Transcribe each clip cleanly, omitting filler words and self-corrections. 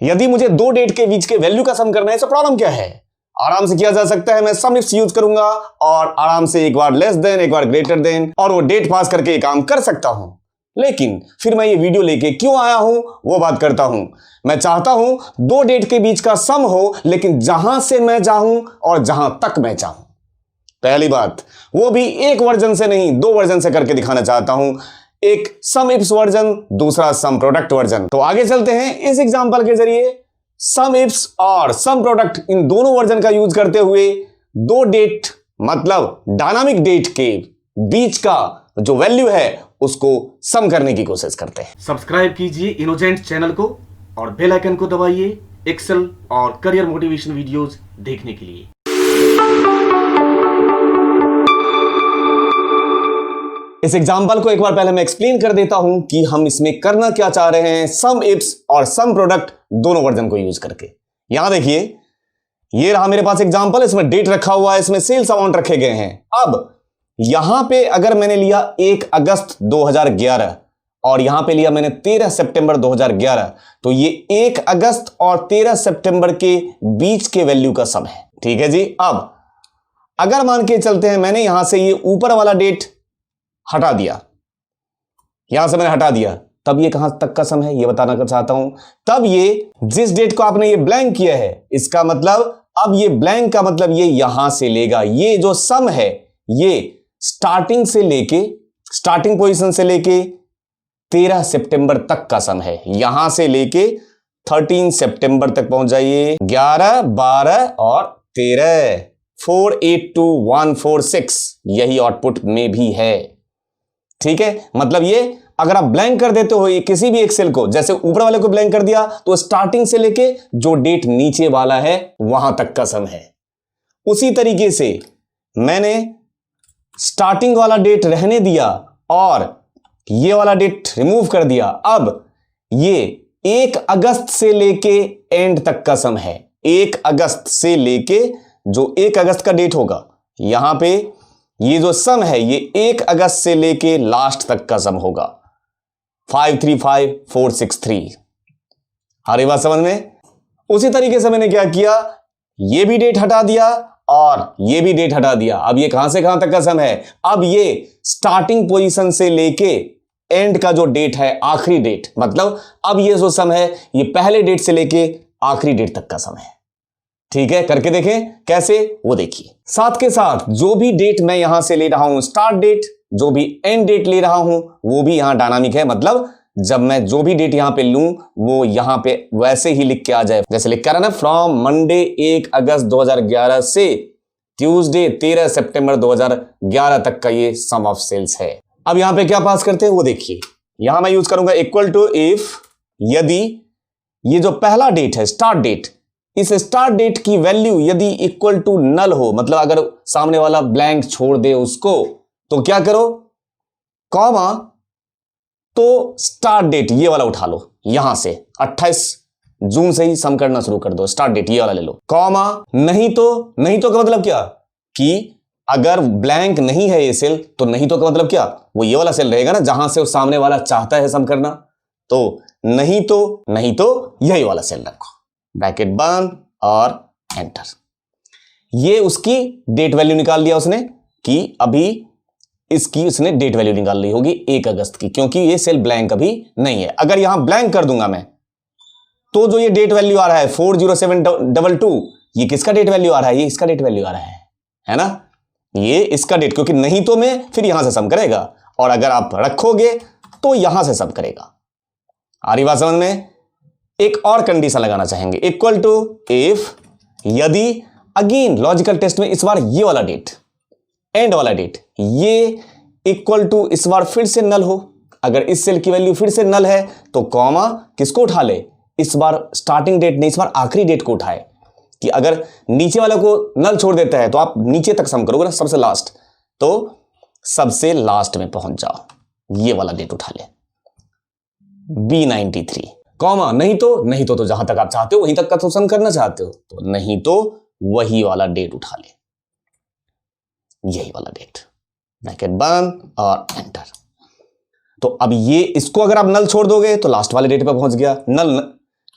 यदि मुझे दो डेट के बीच के वैल्यू का सम करना है तो प्रॉब्लम क्या है? आराम से किया जा सकता है। मैं सम इफ्स यूज करूंगा और आराम से एक बार लेस देन एक बार ग्रेटर देन और वो डेट पास करके ये काम कर सकता हूं। लेकिन फिर मैं ये वीडियो लेके क्यों आया हूं वो बात करता हूं। मैं चाहता हूं दो डेट के बीच का सम हो, लेकिन जहां से मैं चाहूं और जहां तक मैं चाहूं। पहली बात, वो भी एक वर्जन से नहीं, दो वर्जन से करके दिखाना चाहता हूं। एक सम इफ्स वर्जन, दूसरा सम प्रोडक्ट वर्जन। तो आगे चलते हैं। इस एग्जांपल के जरिए सम इफ्स और सम प्रोडक्ट इन दोनों वर्जन का यूज करते हुए दो डेट मतलब डायनामिक डेट के बीच का जो वैल्यू है उसको सम करने की कोशिश करते हैं। सब्सक्राइब कीजिए इनोजेंट चैनल को और बेल आइकन को दबाइए एक्सेल और करियर मोटिवेशन वीडियोस देखने के लिए। इस एग्जाम्पल को एक बार पहले मैं एक्सप्लेन कर देता हूं कि हम इसमें करना क्या चाह रहे हैं। सम इफ्स और सम प्रोडक्ट दोनों वर्जन को यूज करके। यहां देखिए, ये रहा मेरे पास एग्जाम्पल, इसमें डेट रखा हुआ है, इसमें सेल्स अमाउंट रखे गए हैं। अब यहां पे अगर मैंने लिया 1 अगस्त 2011 और यहां पे लिया मैंने 13 सितंबर 2011, तो ये 1 अगस्त और 13 सितंबर के बीच के वैल्यू का सम है। ठीक है जी। अब अगर मान के चलते हैं मैंने यहां से ये ऊपर वाला डेट हटा दिया, यहां से मैंने हटा दिया, तब ये कहां तक का सम है ये बताना चाहता हूं। तब ये जिस डेट को आपने ये ब्लैंक किया है, इसका मतलब अब ये ब्लैंक का मतलब ये यहां से लेगा। ये जो सम है ये स्टार्टिंग से लेके, स्टार्टिंग पोजीशन से लेके 13 सितंबर तक का सम है। यहां से लेके 13 सितंबर तक पहुंच जाइए। 11, 12 और 13, 482146 यही आउटपुट में भी है। ठीक है, मतलब ये अगर आप ब्लैंक कर देते हो ये किसी भी एक सेल को, जैसे ऊपर वाले को ब्लैंक कर दिया तो स्टार्टिंग से लेके जो डेट नीचे वाला है वहां तक का सम है। उसी तरीके से मैंने स्टार्टिंग वाला डेट रहने दिया और ये वाला डेट रिमूव कर दिया। अब ये 1 अगस्त से लेके एंड तक का सम है। 1 अगस्त से लेके जो 1 अगस्त का डेट होगा, यहां पे ये जो सम है ये 1 अगस्त से लेके लास्ट तक का सम होगा 535463। आ रही बात समझ में? उसी तरीके से मैंने क्या किया, ये भी डेट हटा दिया और ये भी डेट हटा दिया। अब ये कहां से कहां तक का सम है? अब ये स्टार्टिंग पोजीशन से लेके एंड का जो डेट है, आखिरी डेट, मतलब अब ये जो सम है ये पहले डेट से लेके आखिरी डेट तक का सम है। ठीक है, करके देखें कैसे, वो देखिए। साथ के साथ जो भी डेट मैं यहां से ले रहा हूं स्टार्ट डेट, जो भी एंड डेट ले रहा हूं वो भी यहां डायनामिक है। मतलब जब मैं जो भी डेट यहां पे लूं वो यहां पे वैसे ही लिख के आ जाए, जैसे लिख कर ना, फ्रॉम मंडे 1 अगस्त 2011 से ट्यूसडे 13 सितंबर 2011 तक का ये सम ऑफ सेल्स है। अब यहां पे क्या पास करते हैं वो देखिए। यहां मैं यूज करूंगा इक्वल टू इफ यदि ये जो पहला डेट है स्टार्ट डेट, इस स्टार्ट डेट की वैल्यू यदि इक्वल टू नल हो, मतलब अगर सामने वाला ब्लैंक छोड़ दे उसको, तो क्या करो, कॉमा, तो स्टार्ट डेट ये वाला उठा लो, यहां से 28 जून से ही सम करना शुरू कर दो। स्टार्ट डेट ये वाला ले लो, कॉमा, नहीं तो का मतलब क्या कि अगर ब्लैंक नहीं है ये सेल तो नहीं तो का मतलब क्या, वो ये वाला सेल रहेगा ना जहां से उस सामने वाला चाहता है सम करना। तो नहीं तो यही वाला सेल रखो, ब्रैकेट बंद और एंटर। ये उसकी डेट वैल्यू निकाल लिया उसने कि अभी इसकी उसने डेट वैल्यू निकाल ली होगी 1 अगस्त की, क्योंकि ये सेल ब्लैंक अभी नहीं है। अगर यहां ब्लैंक कर दूंगा मैं तो जो ये डेट वैल्यू आ रहा है 40722, ये किसका डेट वैल्यू आ रहा है? ये इसका डेट वैल्यू आ रहा है ना, ये इसका डेट, क्योंकि नहीं तो में फिर यहां से सम करेगा और अगर आप रखोगे तो यहां से सम करेगा। आ रही बात समझ में? एक और कंडीशन लगाना चाहेंगे, इक्वल टू इफ यदि, अगेन लॉजिकल टेस्ट में इस बार ये वाला डेट, एंड वाला डेट, ये इक्वल टू इस बार फिर से नल हो। अगर इस सेल की वैल्यू फिर से नल है तो कॉमा किसको उठा ले, इस बार स्टार्टिंग डेट नहीं, इस बार आखिरी डेट को उठाए। कि अगर नीचे वाले को नल छोड़ देता है तो आप नीचे तक सम करोगे ना, सबसे लास्ट, तो सबसे लास्ट में पहुंच जाओ, ये वाला डेट उठा ले B93, कॉमा, नहीं तो जहां तक आप चाहते हो वहीं तक का तो सम करना चाहते हो, तो नहीं तो वही वाला डेट उठा ले, यही वाला डेट, ब्रैकेट बंद और एंटर। तो अब ये इसको अगर आप नल छोड़ दोगे तो लास्ट वाले डेट पे पहुंच गया। नल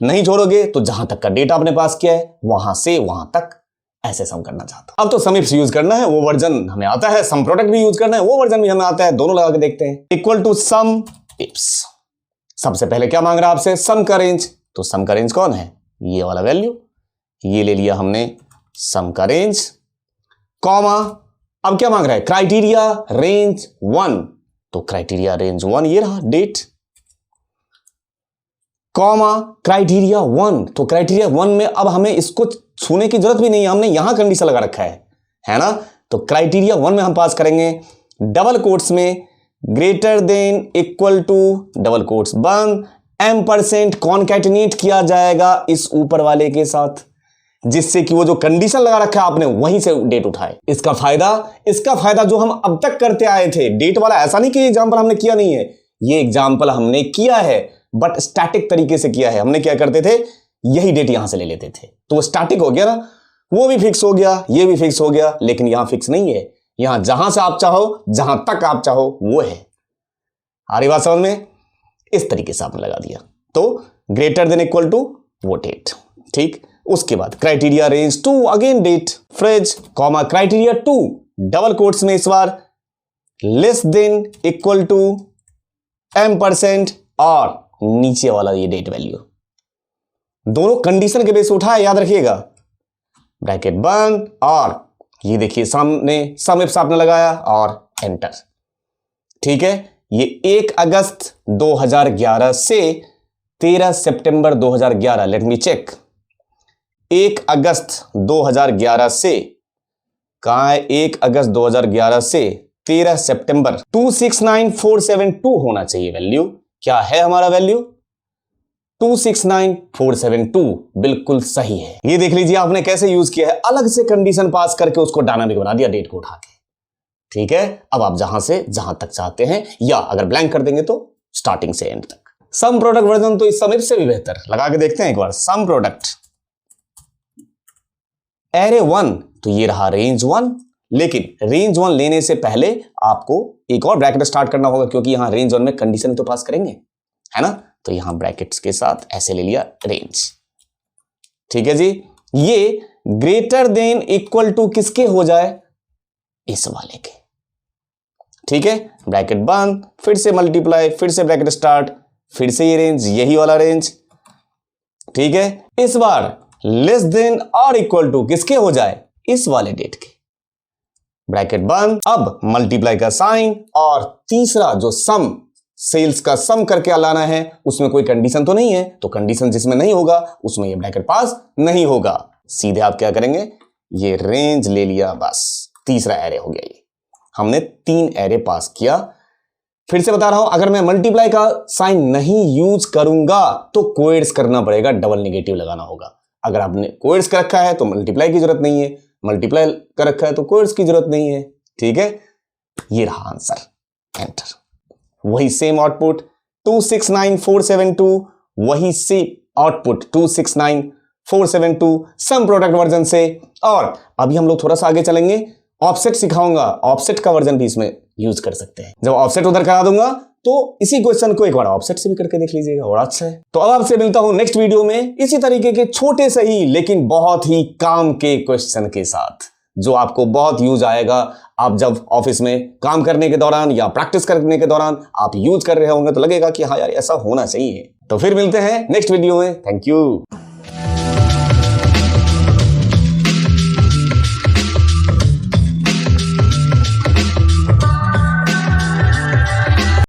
नहीं छोड़ोगे तो जहां तक का डेट आपने पास किया है वहां से वहां तक ऐसे सम करना चाहता हूं। अब तो सम इफ्स यूज करना है, वो वर्जन हमें आता है, सम प्रोडक्ट भी यूज करना है, वो वर्जन भी हमें आता है, दोनों लगा के देखते हैं। Equal to sum ifs. सबसे पहले क्या मांग रहा है आपसे? सम का रेंज। तो सम का रेंज कौन है? ये वाला वैल्यू, ये ले लिया हमने सम का रेंज, कॉमा अब क्या मांग रहा है? Criteria range 1। तो क्राइटेरिया रेंज 1 ये रहा डेट, कॉमा क्राइटेरिया 1। तो क्राइटेरिया 1 में अब हमें इसको छूने की जरूरत भी नहीं है, हमने यहां कंडीशन लगा रखा है ना। तो क्राइटेरिया 1 में हम पास करेंगे डबल कोट्स में greater than equal to double quotes बंद M% कॉन्कैटिनेट किया जाएगा इस ऊपर वाले के साथ, जिससे कि वो जो कंडीशन लगा रखा है आपने वहीं से डेट उठाए। इसका फायदा जो हम अब तक करते आए थे, डेट वाला ऐसा नहीं कि एग्जांपल हमने किया नहीं है, ये एग्जांपल हमने किया है बट स्टैटिक तरीके से किया है। हमने क्या करते थे, यही डेट यहां से ले लेते थे, तो वो स्टैटिक हो गया ना, वो भी फिक्स हो गया, ये भी फिक्स हो गया, लेकिन यहां फिक्स नहीं है, यहां जहां से आप चाहो, जहां तक आप चाहो वो है। आ रही बात समझ में? इस तरीके से आपने लगा दिया। तो ग्रेटर देन इक्वल टू वो डेट, ठीक। उसके बाद criteria range 2 again date phrase, comma criteria 2 double quotes में इस बार less than equal to M% और नीचे वाला ये डेट वैल्यू, दोनों कंडीशन के बेस उठाए, याद रखिएगा। ब्रैकेट बंद और ये देखिए सामने सम इफ्स आपने लगाया और एंटर, ठीक है। ये 1 अगस्त 2011 से 13 सितंबर 2011, लेट मी चेक। 1 अगस्त 2011 से कहां है? 1 अगस्त 2011 से 13 सितंबर 269472 होना चाहिए वैल्यू। क्या है हमारा वैल्यू? 269472 बिल्कुल सही है। ये देख लीजिए आपने कैसे यूज किया है, अलग से कंडीशन पास करके उसको डायनामिक बना दिया डेट को उठा के, ठीक है। अब आप जहां से जहां तक चाहते हैं, या अगर ब्लैंक कर देंगे तो स्टार्टिंग से एंड तक। सम प्रोडक्ट वर्जन तो इस सम इफ्स से भी बेहतर, लगा के देखते हैं एक बार। सम प्रोडक्ट एरे 1, तो ये रहा रेंज 1, लेकिन रेंज 1 लेने से पहले आपको एक और ब्रैकेट स्टार्ट करना होगा, क्योंकि यहां रेंज 1 में कंडीशन तो पास करेंगे, है ना। तो यहां ब्रैकेट्स के साथ ऐसे ले लिया रेंज, ठीक है जी। ये ग्रेटर देन इक्वल टू किसके हो जाए? इस वाले के, ठीक है। ब्रैकेट बंद, फिर से मल्टीप्लाई, फिर से ब्रैकेट स्टार्ट, फिर से ये रेंज, यही वाला रेंज, ठीक है। इस बार लेस देन और इक्वल टू किसके हो जाए? इस वाले डेट के, ब्रैकेट बंद। अब मल्टीप्लाई का साइन, और तीसरा जो सम सेल्स का सम करके लाना है, उसमें कोई कंडीशन तो नहीं है, तो कंडीशन जिसमें नहीं होगा उसमें ये ब्रैकेट पास नहीं होगा। सीधे आप क्या करेंगे, ये रेंज ले लिया, बस तीसरा एरे हो गया। ये हमने 3 एरे पास किया। फिर से बता रहा हूं, अगर मैं मल्टीप्लाई का साइन नहीं यूज करूंगा तो कोएड्स करना पड़ेगा, डबल नेगेटिव लगाना होगा। अगर आपने कोएड्स कर रखा है तो मल्टीप्लाई की जरूरत नहीं है, मल्टीप्लाई कर रखा है तो कोएड्स की जरूरत नहीं है, ठीक है। ये रहा आंसर, एंटर। वही सेम आउटपुट 269472, वही same output 269472 some product version से। और अभी हम लोग थोड़ा सा आगे चलेंगे, ऑफसेट सिखाऊंगा, ऑफसेट का वर्जन भी इसमें यूज कर सकते हैं। जब ऑफसेट उधर करा दूंगा तो इसी क्वेश्चन को एक बार ऑफसेट से भी करके देख लीजिएगा, और अच्छा है। तो अब आपसे मिलता हूं नेक्स्ट वीडियो में इसी तरीके के छोटे से ही लेकिन बहुत ही काम के क्वेश्चन के साथ, जो आपको बहुत यूज आएगा। आप जब ऑफिस में काम करने के दौरान या प्रैक्टिस करने के दौरान आप यूज कर रहे होंगे तो लगेगा कि हाँ यार ऐसा होना चाहिए। तो फिर मिलते हैं नेक्स्ट वीडियो में। Thank you.